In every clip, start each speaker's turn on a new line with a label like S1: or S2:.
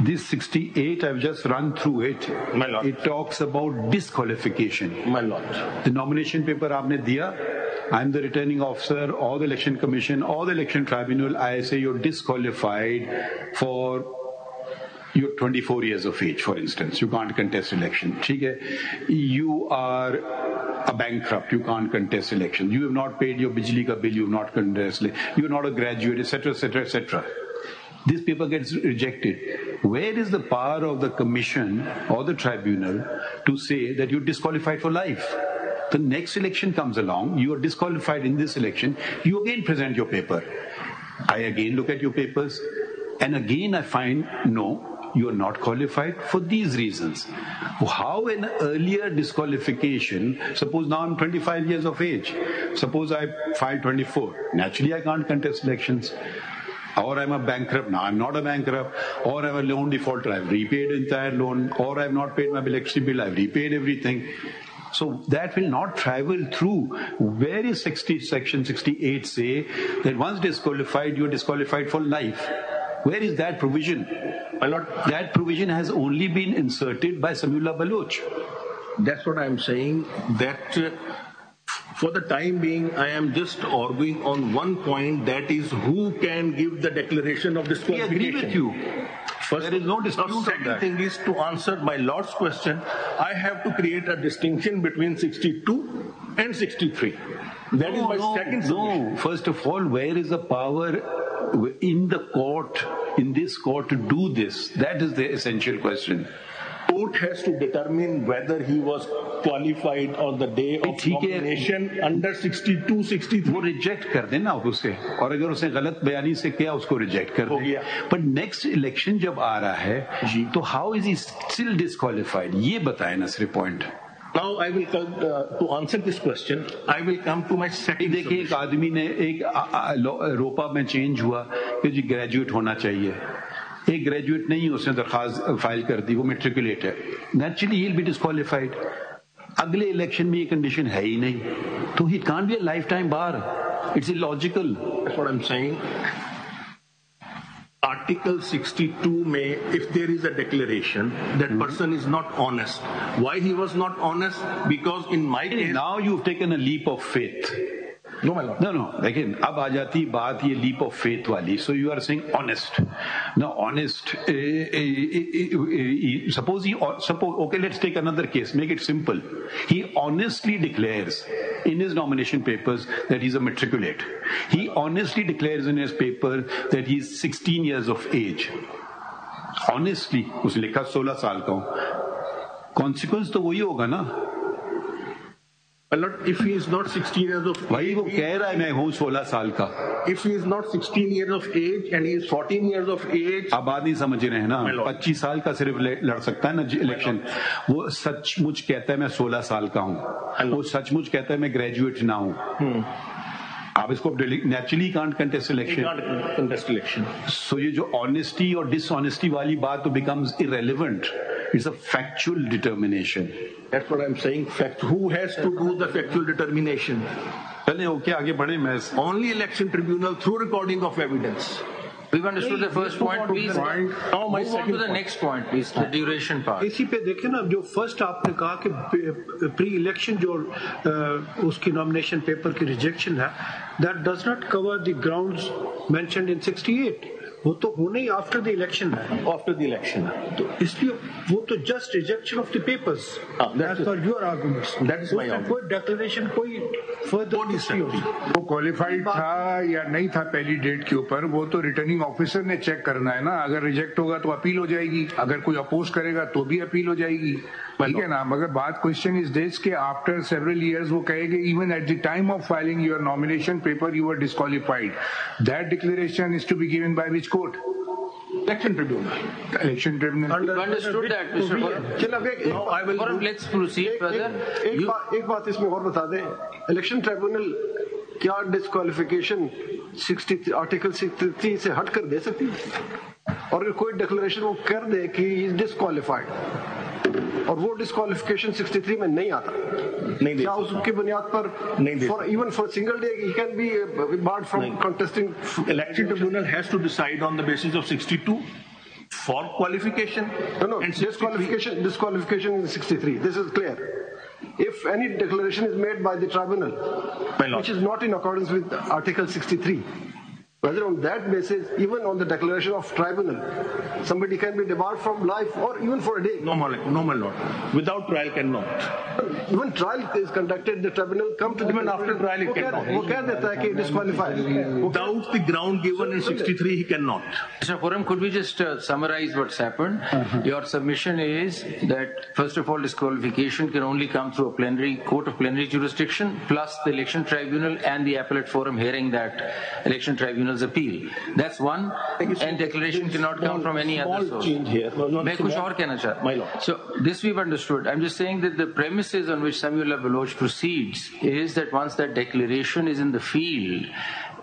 S1: This 68, I've just run through it.
S2: My lord.
S1: It talks about disqualification.
S2: My lord.
S1: The nomination paper aapne diya, I'm the returning officer or the election commission or the election tribunal. I say you're disqualified for you're 24 years of age, for instance. You can't contest election. You are a bankrupt. You can't contest election. You have not paid your bijli ka bill. You have not contested. You're not a graduate, etc., etc., etc. This paper gets rejected. Where is the power of the commission or the tribunal to say that you're disqualified for life? The next election comes along, you are disqualified in this election, you again present your paper. I again look at your papers, and again I find, no, you are not qualified for these reasons. How an earlier disqualification, suppose now I'm 25 years of age, suppose I filed 24, naturally I can't contest elections. Or I'm a bankrupt, now I'm not a bankrupt, or I'm a loan defaulter, I've repaid the entire loan, or I've not paid my electricity bill, I've repaid everything. So that will not travel through. Where is section 68 say that once disqualified, you're disqualified for life? Where is that provision? That provision has only been inserted by Samiullah Baloch.
S2: That's what I'm saying, that for the time being, I am just arguing on one point, that is who can give the declaration of disqualification.
S1: We agree with you. First, there is no dispute on that.
S2: Second thing is, to answer my Lord's question, I have to create a distinction between 62 and 63. That is my second solution.
S1: No, first of all, where is the power in the court, in this court, to do this? That is the essential question.
S2: Court has to determine whether he was qualified on the day of nomination under 62, 63.
S1: वो reject कर देना उसे, और अगर उसने गलत बयानी से किया उसको रिजेक्ट कर दे. But next election जब आ रहा है, तो how is he still disqualified? ये बताए ना सिर्फ point.
S2: Now I will come to answer this question. I will come to my second.
S1: देखिए, एक आदमी ने एक रोपा में चेंज हुआ कि जी ग्रेजुएट होना चाहिए. एक ग्रेजुएट नहीं, उसने दरखास्त फाइल कर दी, वो मेट्रिकुलेट है. Naturally he will be disqualified. अगले इलेक्शन में ये कंडीशन है ही नहीं, तो he can't be a life time bar. It's illogical.
S2: That's what I'm saying. Article 62 may, if there is a declaration that person is not honest. Why he was not honest? Because in my case,
S1: now you've taken a leap of faith.
S2: No, my lord.
S1: No. Again, अब आ जाती बात ये leap of faith वाली. So you are saying honest. Now, honest. Suppose okay, let's take another case. Make it simple. He honestly declares in his nomination papers that he's a matriculate. He honestly declares in his paper that he's 16 years of age. Honestly, उसने लिखा 16 साल का हूँ. Consequence तो वही होगा ना.
S2: If he is not 16 years of age,
S1: भाई वो कह रहा है मैं हूँ 16 साल का.
S2: If he is not 16 years of age and he is 14 years of age,
S1: अब बात नहीं समझ रहे हैं ना. 25 साल का सिर्फ लड़ सकता है ना इलेक्शन. वो सचमुच कहता है मैं 16 साल का हूँ. वो सचमुच कहता है मैं ग्रेजुएट ना हूँ. आप इसको नेचुरली कांट कंटेस्ट इलेक्शन. सो ये जो ऑनेस्टी और डिसऑनेस्टी वाली बात तो becomes irrelevant. It's a factual determination.
S2: That's what I'm saying. Who has to do the factual determination?
S1: चलें ओके आगे बढ़े. मैं
S2: only election tribunal through recording of evidence.
S3: We've understood the first point, please.
S2: Now my
S3: move on to the next point, please. The duration part.
S4: इसी पे देखें ना, जो first आपने कहा कि प्री इलेक्शन जो उसकी नॉमिनेशन पेपर की रिजेक्शन है, that does not cover the grounds mentioned in 68. वो तो होने ही आफ्टर द इलेक्शन है.
S2: आफ्टर द इलेक्शन है,
S4: तो इसलिए वो तो just rejection of the papers. That's for your arguments.
S2: That is my argument.
S4: कोई डिक्लेरेशन कोई फर्दर नहीं होती.
S5: वो क्वालिफाइड था या नहीं था पहली डेट के ऊपर, वो तो रिटर्निंग ऑफिसर ने चेक करना है ना. अगर रिजेक्ट होगा तो अपील हो जाएगी, अगर कोई अपोज करेगा तो भी अपील हो जाएगी. ठीक है ना. मगर बात क्वेश्चन इज दिस के आफ्टर सेवरल इयर्स वो कहेंगे even at the time of filing your nomination paper you are disqualified. That declaration is to be given by which court?
S2: Election tribunal.
S5: Election tribunal.
S3: Understood that, Mr. Gaurav. Let's proceed further.
S6: एक बात इसमें और बता दें. Election tribunal क्या disqualification 63 article 63 से हट कर दे सकती है? और अगर कोई डिक्लेरेशन वो कर दे कि इज डिस्क्वालिफाइड और वो डिस्क्वालिफिकेशन 63 में नहीं आता,
S2: नहीं
S6: क्या उसकी बुनियाद पर for even for single day he can be board from contesting?
S2: Election tribunal has to decide on the basis of 62. For qualification?
S6: No, disqualification in 63. This is clear. If any declaration is made by the tribunal, which is not in accordance with Article 63, whether on that basis, even on the declaration of tribunal, somebody can be debarred from life or even for a day.
S2: No, my lord. Without trial cannot.
S6: Even trial is conducted, the tribunal come to the
S2: even after trial it cannot.
S6: वो कह देता है कि disqualified.
S2: Without the ground given in 63, he cannot.
S3: Mr. Forum, could we just summarize what's happened? Your submission is that, first of all, disqualification can only come through a plenary court of plenary jurisdiction, plus the election tribunal and the appellate forum hearing that election tribunal's appeal. That's one, and declaration cannot come from any other source. So this we've understood. I'm just saying that the premises on which Samiullah Baloch proceeds is that once that declaration is in the field,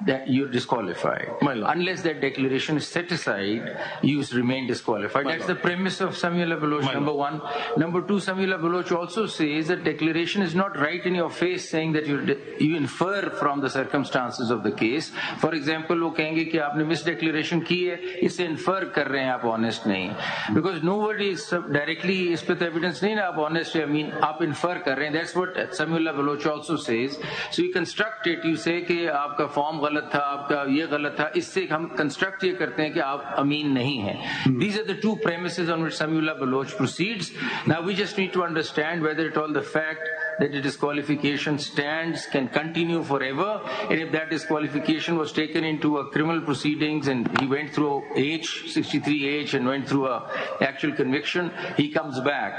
S3: that you're disqualified. Unless that declaration is set aside, you remain disqualified. That's the premise of Samiullah Baloch, number one. Number two, Samiullah Baloch also says that declaration is not right in your face, saying that you infer from the circumstances of the case. For example, वो कहेंगे कि आपने misdeclaration की है, इससे infer कर रहे हैं आप honest नहीं. Because nobody is directly, इस पे तो evidence नहीं ना आप honest है, I mean आप infer कर रहे हैं. That's what Samiullah Baloch also says. So you construct it, you say कि आपका form गलत था, आपका ये गलत था, इससे हम कंस्ट्रक्ट ये करते हैं कि आप अमीन नहीं हैं. These are the two premises on which Samiullah Baloch proceeds. Now we just need to understand whether at all the fact that the disqualification stands can continue forever, and if that disqualification was taken into a criminal proceedings and he went through H63H and went through a actual conviction, he comes back.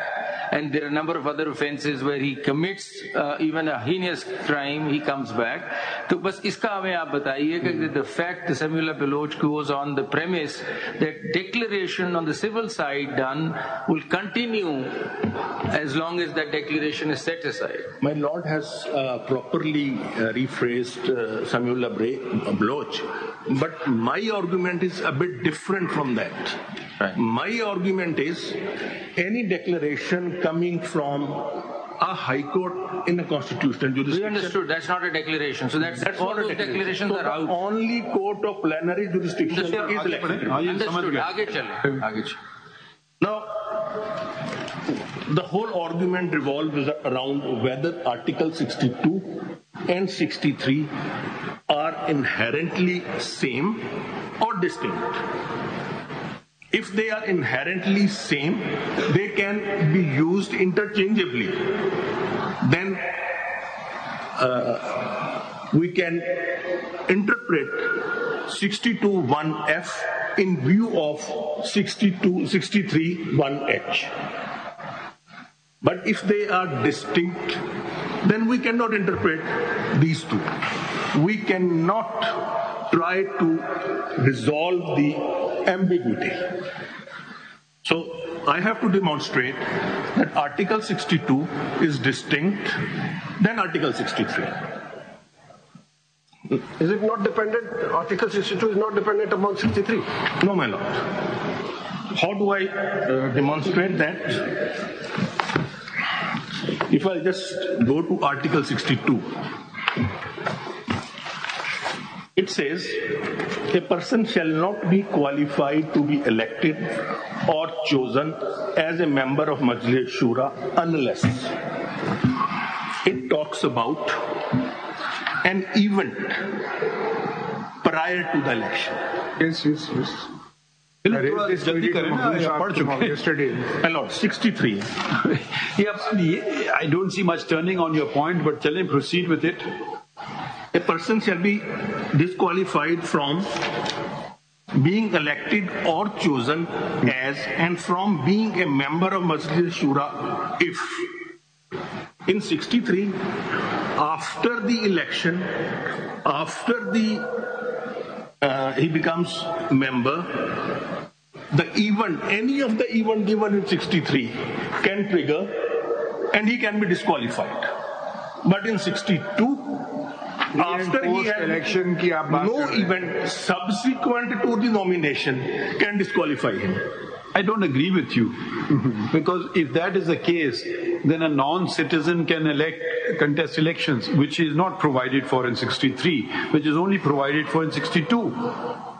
S3: And there are a number of other offences where he commits even a heinous crime, he comes back. So बस इसका हमें आप बताइए कि the fact that Samiullah Baloch goes on the premise that declaration on the civil side done will continue as long as that declaration is set aside.
S2: My lord has properly rephrased Samiullah Baloch, but my argument is a bit different from that. Right. My argument is any declaration coming from a high court in a constitutional jurisdiction. We
S3: understood. That's not a declaration. So that's all those declarations
S2: so
S3: are out.
S2: Only court of plenary jurisdiction is elected.
S3: Understood. आगे चले.
S2: Now, the whole argument revolves around whether Article 62 and 63 are inherently same or distinct. If they are inherently same, they can be used interchangeably. Then we can interpret 62(1)(f) in view of 63(1)(h). But if they are distinct, then we cannot interpret these two. We cannot try to resolve the ambiguity. So I have to demonstrate that Article 62 is distinct than Article 63.
S6: Is it not dependent? Article 62 is not dependent upon 63?
S2: No, my lord. How do I demonstrate that? If I just go to Article 62, it says, a person shall not be qualified to be elected or chosen as a member of Majlis Shura unless it talks about an event prior to the election.
S5: Yes.
S2: Yesterday. My lord, 63.
S1: I don't see much turning on your point, but tell him proceed with it.
S2: A person shall be disqualified from being elected or chosen as and from being a member of Majlis Shura if in 63 after the election, after he becomes member, any of the event given in 63 can trigger and he can be disqualified. But in 62, after he had election no event subsequent to the nomination can disqualify him.
S1: I don't agree with you. Because if that is the case, then a non-citizen can contest elections, which is not provided for in 63, which is only provided for in 62.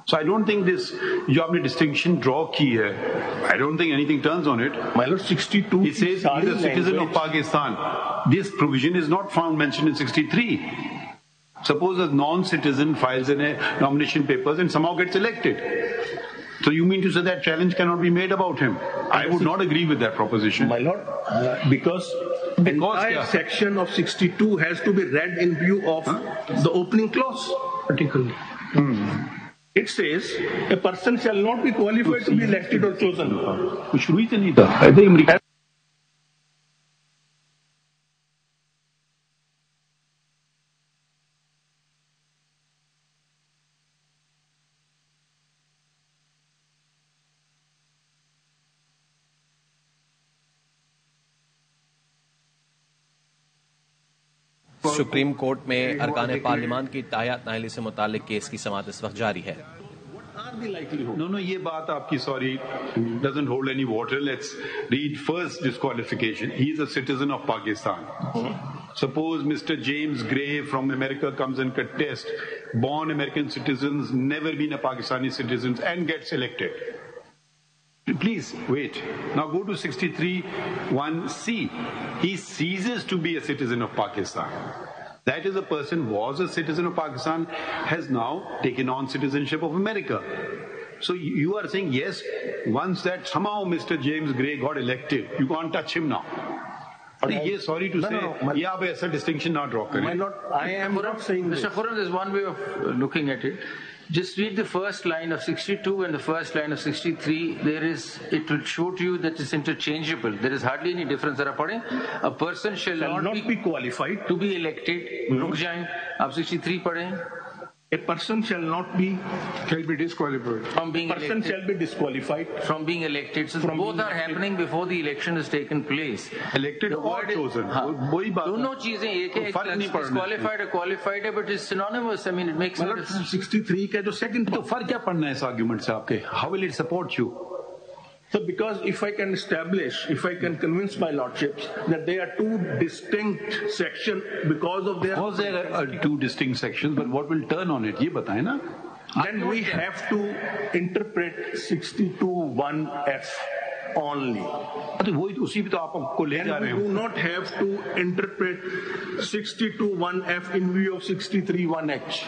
S1: So I don't think this, जो आपने distinction draw की है, I don't think anything turns on it.
S2: My lord, 62.
S1: It says he's a citizen of Pakistan. This provision is not found mentioned in 63. Suppose a non-citizen files in a nomination papers and somehow gets elected. So you mean to say that challenge cannot be made about him? I would not agree with that proposition.
S2: My lord, because entire section of 62 has to be read in view of the opening clause.
S4: Article.
S2: It says a person shall not be qualified to be elected or chosen.
S1: कुछ हुई तो नहीं था. I think America.
S7: Supreme court में अरकान पार्लियामान की tahayat na-ehli से मुतालिक केस की समाअत इस वक्त जारी है.
S1: No, ये बात आपकी sorry doesn't hold any water. Let's read first disqualification. He is a citizen of Pakistan. Suppose Mr. James Gray from America comes and contests, born American citizens, never been a Pakistani citizen, and gets elected. Please wait. Now go to 63(1)(c). He ceases to be a citizen of Pakistan. That is, a person was a citizen of Pakistan, has now taken on citizenship of America. So you are saying, yes, once that somehow Mr. James Gray got elected, you can't touch him now. Sorry to say, ये आप ऐसा distinction not draw करें.
S2: I am not saying this.
S3: Mr. Khurram, there's one way of looking at it. Just read the first line of 62 and the first line of 63. It will show to you that it's interchangeable. There is hardly any difference. A person shall not be
S2: qualified
S3: to be elected. रुक जाएं. आप 63 पढ़ें.
S2: A person shall be
S5: disqualified
S3: from being
S2: person
S3: elected.
S2: Shall be disqualified
S3: from being elected. So both are happening before the election has taken place.
S1: Elected or chosen. वही बात.
S3: दोनों चीजें एक है. Disqualified or qualified, but it's synonymous. I mean, it makes sense.
S2: 63 का जो second.
S1: तो फर्क क्या पड़ना है इस argument से आपके? How will it support you?
S2: So because if I can convince my lordships that they are two distinct sections because of their...
S1: Was there two distinct sections, but what will turn on it? ये बताएं ना.
S2: Then we have to interpret 62(1)(f) only.
S1: वही उसी पे तो आपको ले जा रहे
S2: हैं. We do not have to interpret 62(1)(f) in view of 63(1)(h).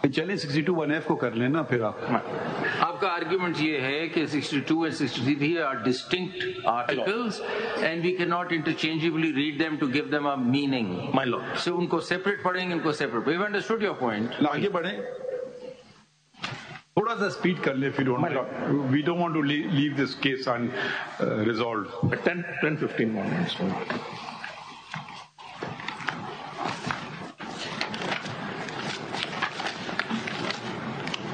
S1: चलें 62(1)(f) को कर लेना फिर आप.
S3: आपका आर्ग्यूमेंट ये है कि 62 and 63 are distinct articles and we cannot interchangeably read them to give them a meaning.
S2: My lord.
S3: So उनको separate पढ़ेंगे, उनको separate. We've understood your point.
S1: आगे बढ़ें. थोड़ा सा स्पीड कर ले if you don't mind. We don't want to leave this case unresolved.
S2: 10-15 more minutes.